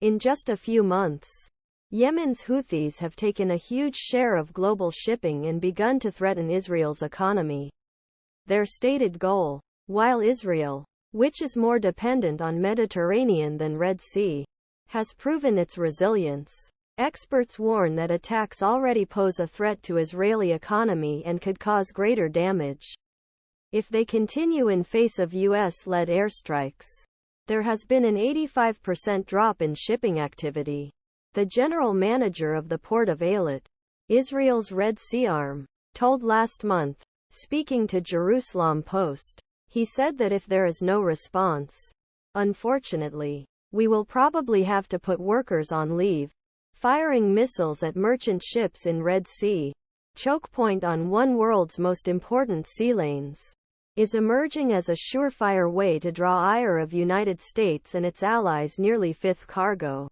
In just a few months, Yemen's Houthis have taken a huge share of global shipping and begun to threaten Israel's economy. Their stated goal, while Israel, which is more dependent on Mediterranean than Red Sea, has proven its resilience, experts warn that attacks already pose a threat to Israeli economy and could cause greater damage if they continue in face of US-led airstrikes. There has been an 85% drop in shipping activity. The general manager of the port of Eilat, Israel's Red Sea arm, told last month, speaking to Jerusalem Post. He said that if there is no response, unfortunately, we will probably have to put workers on leave. Firing missiles at merchant ships in Red Sea, choke point on one world's most important sea lanes, is emerging as a surefire way to draw ire of United States and its allies. Nearly fifth cargo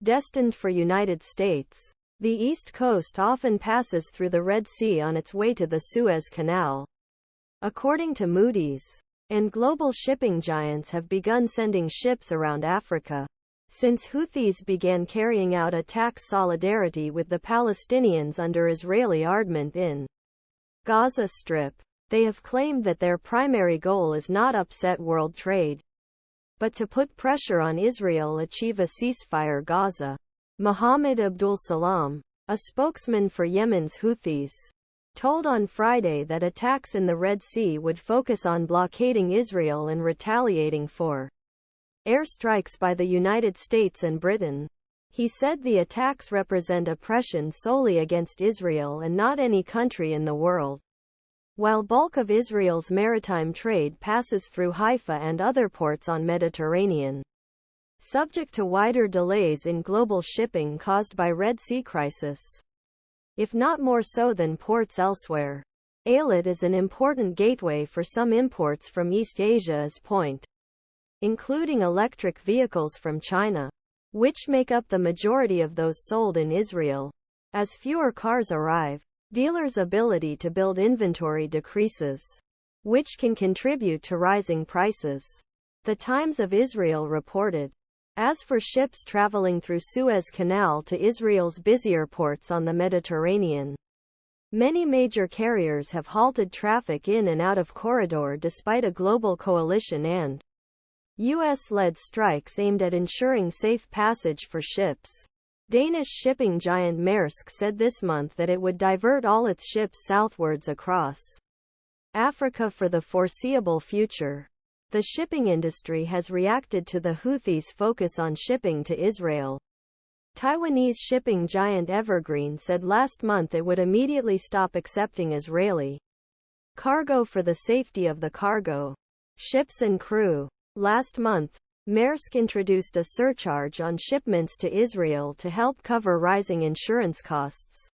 destined for United States. The East Coast often passes through the Red Sea on its way to the Suez Canal. According to Moody's, and global shipping giants have begun sending ships around Africa since Houthis began carrying out attacks solidarity with the Palestinians under Israeli armament in Gaza Strip. They have claimed that their primary goal is not upset world trade, but to put pressure on Israel achieve a ceasefire. Gaza. Mohammed Abdul Salam, a spokesman for Yemen's Houthis, told on Friday that attacks in the Red Sea would focus on blockading Israel and retaliating for airstrikes by the United States and Britain. He said the attacks represent oppression solely against Israel and not any country in the world. While bulk of Israel's maritime trade passes through Haifa and other ports on Mediterranean, subject to wider delays in global shipping caused by Red Sea crisis, if not more so than ports elsewhere. Eilat is an important gateway for some imports from East Asia as point, including electric vehicles from China, which make up the majority of those sold in Israel. As fewer cars arrive, dealers' ability to build inventory decreases, which can contribute to rising prices. The Times of Israel reported. As for ships traveling through Suez Canal to Israel's busier ports on the Mediterranean, many major carriers have halted traffic in and out of corridor despite a global coalition and US-led strikes aimed at ensuring safe passage for ships. Danish shipping giant Maersk said this month that it would divert all its ships southwards across Africa for the foreseeable future. The shipping industry has reacted to the Houthis' focus on shipping to Israel. Taiwanese shipping giant Evergreen said last month it would immediately stop accepting Israeli cargo for the safety of the cargo, ships and crew. Last month, Maersk introduced a surcharge on shipments to Israel to help cover rising insurance costs.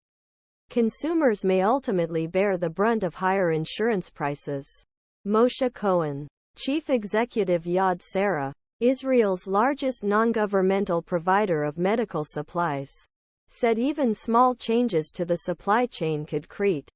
Consumers may ultimately bear the brunt of higher insurance prices. Moshe Cohen, chief executive Yad Sarah, Israel's largest non-governmental provider of medical supplies, said even small changes to the supply chain could create